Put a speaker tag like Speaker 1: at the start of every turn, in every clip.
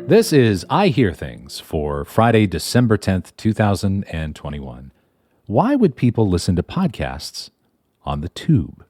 Speaker 1: This is I Hear Things for Friday, December 10th, 2021. Why would people listen to podcasts on the tube?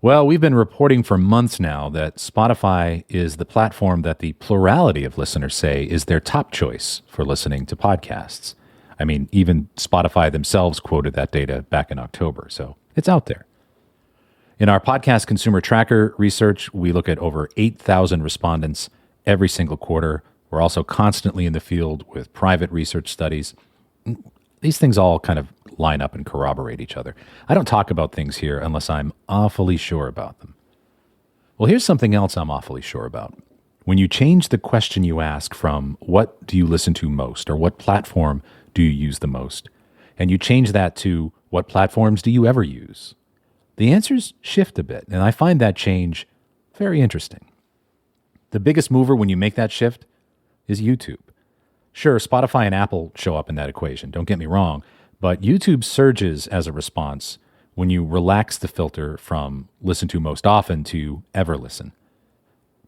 Speaker 1: Well, we've been reporting for months now that Spotify is the platform that the plurality of listeners say is their top choice for listening to podcasts. I mean, even Spotify themselves quoted that data back in October, so it's out there. In our podcast consumer tracker research, we look at over 8,000 respondents every single quarter. We're also constantly in the field with private research studies. These things all kind of line up and corroborate each other. I don't talk about things here unless I'm awfully sure about them. Well, here's something else I'm awfully sure about. When you change the question you ask from what do you listen to most or what platform do you use the most, and you change that to what platforms do you ever use, the answers shift a bit, and I find that change very interesting. The biggest mover when you make that shift is YouTube. Sure, Spotify and Apple show up in that equation, don't get me wrong, but YouTube surges as a response when you relax the filter from listen to most often to ever listen.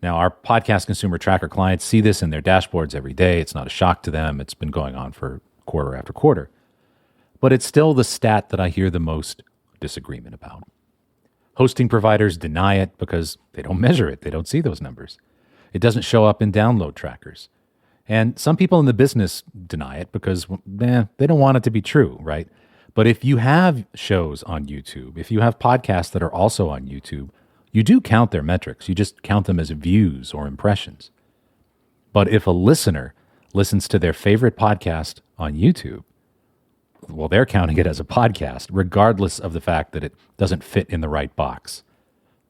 Speaker 1: Now, our podcast consumer tracker clients see this in their dashboards every day. It's not a shock to them. It's been going on for quarter after quarter. But it's still the stat that I hear the most disagreement about. Hosting providers deny it because they don't measure it. They don't see those numbers. It doesn't show up in download trackers. And some people in the business deny it because they don't want it to be true, right? But if you have shows on YouTube, if you have podcasts that are also on YouTube, you do count their metrics. You just count them as views or impressions. But if a listener listens to their favorite podcast on YouTube, well, they're counting it as a podcast, regardless of the fact that it doesn't fit in the right box.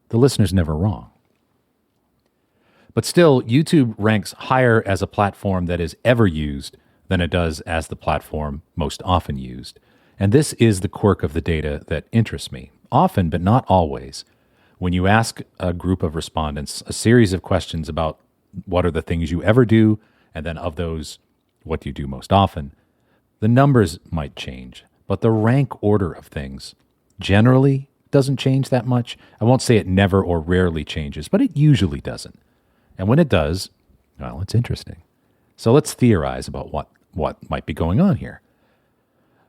Speaker 1: The listener's never wrong. But still, YouTube ranks higher as a platform that is ever used than it does as the platform most often used. And this is the quirk of the data that interests me. Often, but not always, when you ask a group of respondents a series of questions about what are the things you ever do, and then of those, what do you do most often, the numbers might change, but the rank order of things generally doesn't change that much. I won't say it never or rarely changes, but it usually doesn't. And when it does, well, it's interesting. So let's theorize about what might be going on here.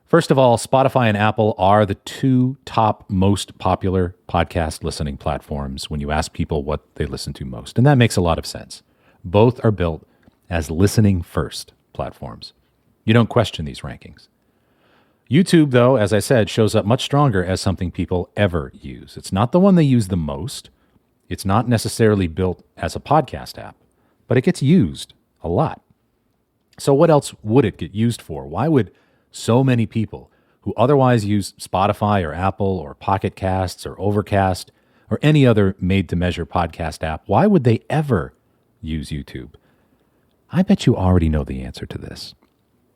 Speaker 1: First of all, Spotify and Apple are the two top most popular podcast listening platforms when you ask people what they listen to most. And that makes a lot of sense. Both are built as listening first platforms. You don't question these rankings. YouTube, though, as I said, shows up much stronger as something people ever use. It's not the one they use the most. It's not necessarily built as a podcast app, but it gets used a lot. So what else would it get used for? Why would so many people who otherwise use Spotify or Apple or Pocket Casts or Overcast or any other made-to-measure podcast app, why would they ever use YouTube? I bet you already know the answer to this.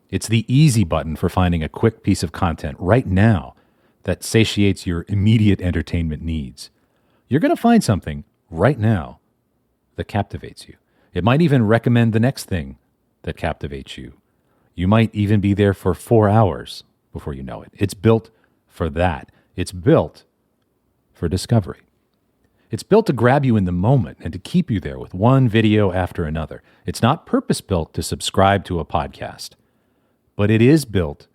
Speaker 1: It's the easy button for finding a quick piece of content right now that satiates your immediate entertainment needs. You're going to find something right now that captivates you. It might even recommend the next thing that captivates you. You might even be there for 4 hours before you know it. It's built for that. It's built for discovery. It's built to grab you in the moment and to keep you there with one video after another. It's not purpose-built to subscribe to a podcast, but it is built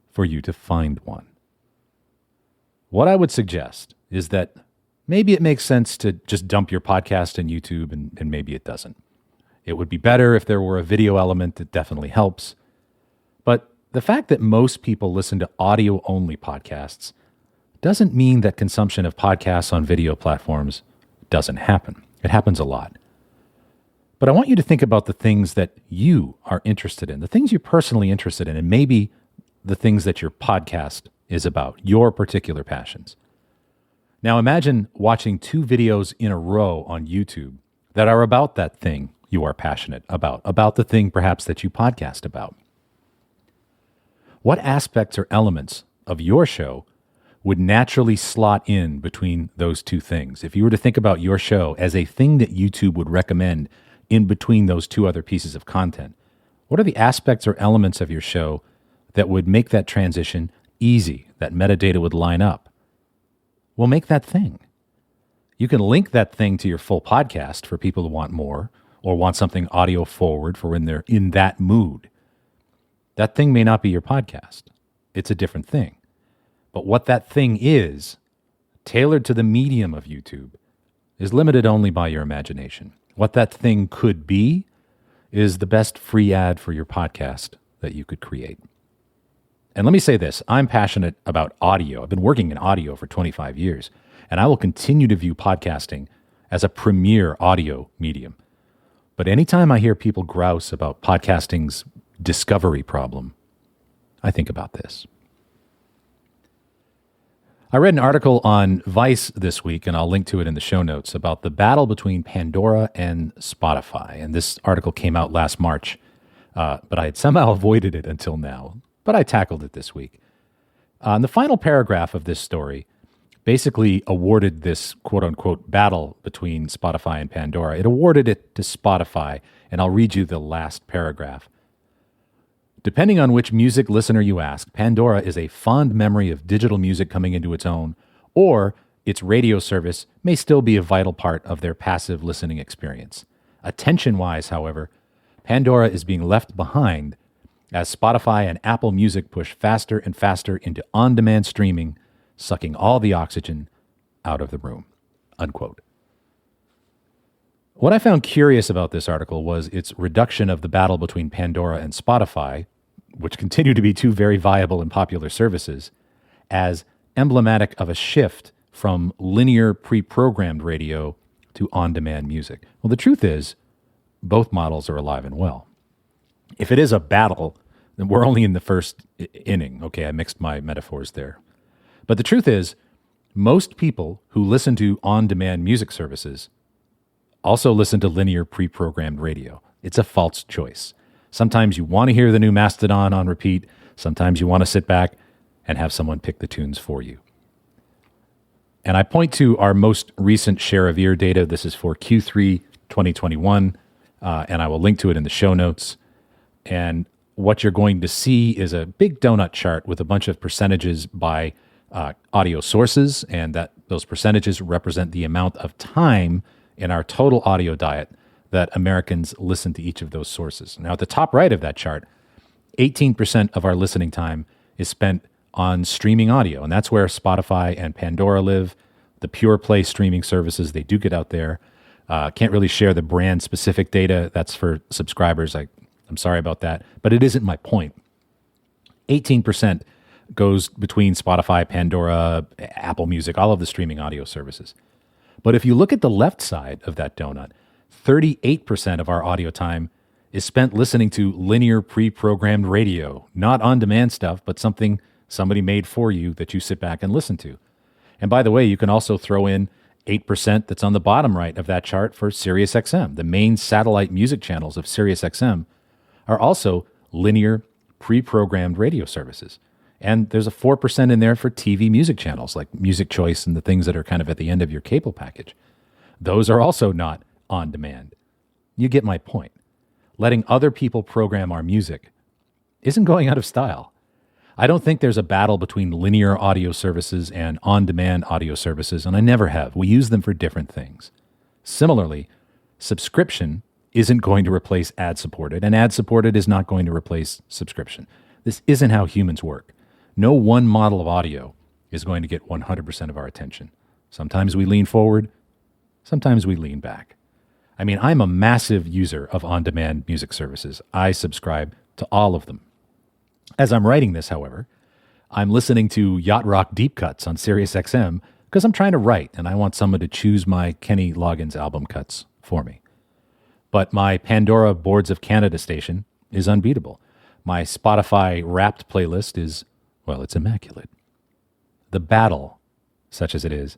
Speaker 1: for you to find one. What I would suggest is that maybe it makes sense to just dump your podcast in YouTube and maybe it doesn't. It would be better if there were a video element that definitely helps. But the fact that most people listen to audio-only podcasts doesn't mean that consumption of podcasts on video platforms doesn't happen. It happens a lot. But I want you to think about the things that you are interested in, the things you're personally interested in, and maybe the things that your podcast is about, your particular passions. Now imagine watching 2 videos in a row on YouTube that are about that thing you are passionate about the thing perhaps that you podcast about. What aspects or elements of your show would naturally slot in between those two things? If you were to think about your show as a thing that YouTube would recommend in between those 2 other pieces of content, what are the aspects or elements of your show that would make that transition easy, that metadata would line up? Well, make that thing. You can link that thing to your full podcast for people who want more, or want something audio forward for when they're in that mood. That thing may not be your podcast. It's a different thing. But what that thing is, tailored to the medium of YouTube, is limited only by your imagination. What that thing could be is the best free ad for your podcast that you could create. And let me say this, I'm passionate about audio. I've been working in audio for 25 years, and I will continue to view podcasting as a premier audio medium. But anytime I hear people grouse about podcasting's discovery problem, I think about this. I read an article on Vice this week, and I'll link to it in the show notes, about the battle between Pandora and Spotify. And this article came out last March, but I had somehow avoided it until now. But I tackled it this week. And the final paragraph of this story basically awarded this quote-unquote battle between Spotify and Pandora. It awarded it to Spotify, and I'll read you the last paragraph. Depending on which music listener you ask, Pandora is a fond memory of digital music coming into its own, or its radio service may still be a vital part of their passive listening experience. Attention-wise, however, Pandora is being left behind as Spotify and Apple Music push faster and faster into on-demand streaming, sucking all the oxygen out of the room. Unquote. What I found curious about this article was its reduction of the battle between Pandora and Spotify, which continue to be two very viable and popular services, as emblematic of a shift from linear pre-programmed radio to on-demand music. Well, the truth is, both models are alive and well. If it is a battle, then we're only in the first inning. Okay, I mixed my metaphors there. But the truth is, most people who listen to on-demand music services also listen to linear pre-programmed radio. It's a false choice. Sometimes you want to hear the new Mastodon on repeat. Sometimes you want to sit back and have someone pick the tunes for you. And I point to our most recent Share of Ear data. This is for Q3 2021, and I will link to it in the show notes. And what you're going to see is a big donut chart with a bunch of percentages by audio sources, and that those percentages represent the amount of time in our total audio diet that Americans listen to each of those sources. Now, at the top right of that chart, 18% of our listening time is spent on streaming audio, and that's where Spotify and Pandora live. The pure play streaming services, they do get out there. Can't really share the brand-specific data. That's for subscribers. I'm sorry about that, but it isn't my point. 18% goes between Spotify, Pandora, Apple Music, all of the streaming audio services. But if you look at the left side of that donut, 38% of our audio time is spent listening to linear pre-programmed radio, not on-demand stuff, but something somebody made for you that you sit back and listen to. And by the way, you can also throw in 8% that's on the bottom right of that chart for SiriusXM. The main satellite music channels of SiriusXM are also linear pre-programmed radio services. And there's a 4% in there for TV music channels like Music Choice and the things that are kind of at the end of your cable package. Those are also not on demand. You get my point. Letting other people program our music isn't going out of style. I don't think there's a battle between linear audio services and on-demand audio services, and I never have. We use them for different things. Similarly, subscription isn't going to replace ad-supported, and ad-supported is not going to replace subscription. This isn't how humans work. No one model of audio is going to get 100% of our attention. Sometimes we lean forward, sometimes we lean back. I mean, I'm a massive user of on-demand music services. I subscribe to all of them. As I'm writing this, however, I'm listening to Yacht Rock Deep Cuts on SiriusXM because I'm trying to write and I want someone to choose my Kenny Loggins album cuts for me. But my Pandora Boards of Canada station is unbeatable. My Spotify Wrapped playlist is, well, it's immaculate. The battle, such as it is,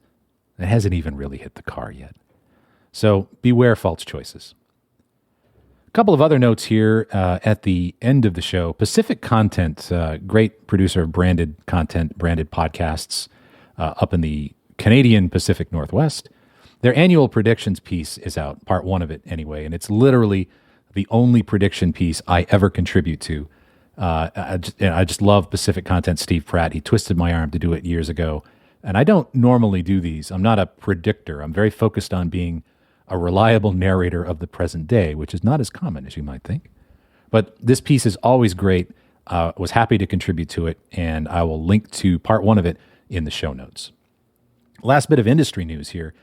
Speaker 1: it hasn't even really hit the car yet. So beware false choices. A couple of other notes here at the end of the show. Pacific Content, great producer of branded content, branded podcasts up in the Canadian Pacific Northwest. Their annual predictions piece is out, part one of it anyway, and it's literally the only prediction piece I ever contribute to. I just love Pacific Content Steve Pratt. He twisted my arm to do it years ago. And I don't normally do these. I'm not a predictor. I'm very focused on being a reliable narrator of the present day, which is not as common as you might think. But this piece is always great. Was happy to contribute to it, and I will link to part one of it in the show notes. Last bit of industry news here.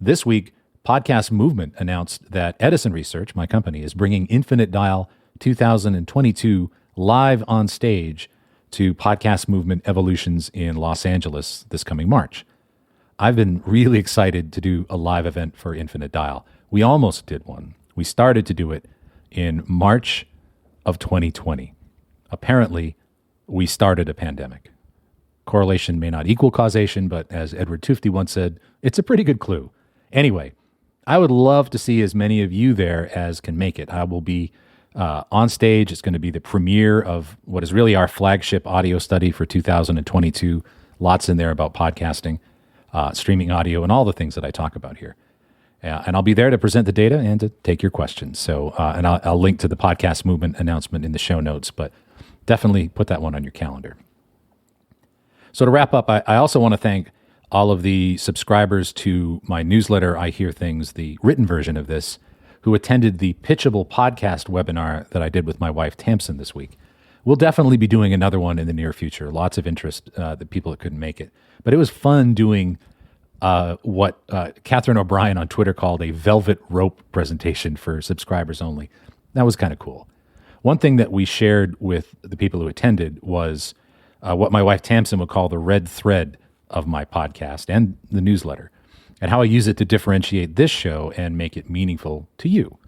Speaker 1: This week, Podcast Movement announced that Edison Research, my company, is bringing Infinite Dial 2022 live on stage to Podcast Movement Evolutions in Los Angeles this coming March. I've been really excited to do a live event for Infinite Dial. We almost did one. We started to do it in March of 2020. Apparently, we started a pandemic. Correlation may not equal causation, but as Edward Tufte once said, it's a pretty good clue. Anyway, I would love to see as many of you there as can make it. I will be on stage. It's going to be the premiere of what is really our flagship audio study for 2022. Lots in there about podcasting, streaming audio, and all the things that I talk about here. And I'll be there to present the data and to take your questions. So, and I'll link to the Podcast Movement announcement in the show notes, but definitely put that one on your calendar. So to wrap up, I also want to thank all of the subscribers to my newsletter, I Hear Things, the written version of this, who attended the Pitchable podcast webinar that I did with my wife, Tamsin, this week. We'll definitely be doing another one in the near future. Lots of interest, the people that couldn't make it. But it was fun doing what Catherine O'Brien on Twitter called a velvet rope presentation for subscribers only. That was kind of cool. One thing that we shared with the people who attended was what my wife Tamsin would call the red thread of my podcast and the newsletter, and how I use it to differentiate this show and make it meaningful to you.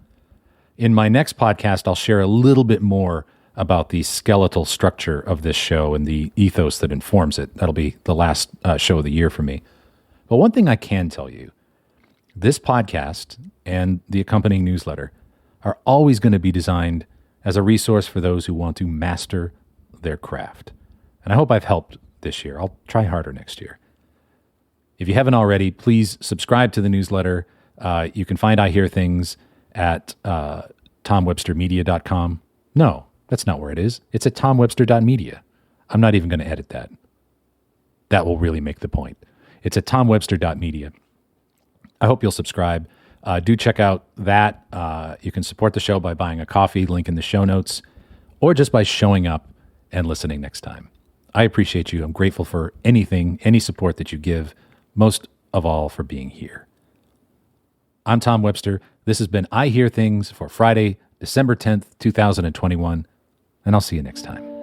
Speaker 1: In my next podcast, I'll share a little bit more about the skeletal structure of this show and the ethos that informs it. That'll be the last show of the year for me. But one thing I can tell you, this podcast and the accompanying newsletter are always going to be designed as a resource for those who want to master their craft. And I hope I've helped this year. I'll try harder next year. If you haven't already, please subscribe to the newsletter. You can find I Hear Things at tomwebstermedia.com. No, that's not where it is. It's at tomwebster.media. I'm not even going to edit that. That will really make the point. It's at tomwebster.media. I hope you'll subscribe. Do check out that. You can support the show by buying a coffee, link in the show notes, or just by showing up and listening next time. I appreciate you. I'm grateful for anything, any support that you give, most of all for being here. I'm Tom Webster. This has been I Hear Things for Friday, December 10th, 2021, and I'll see you next time.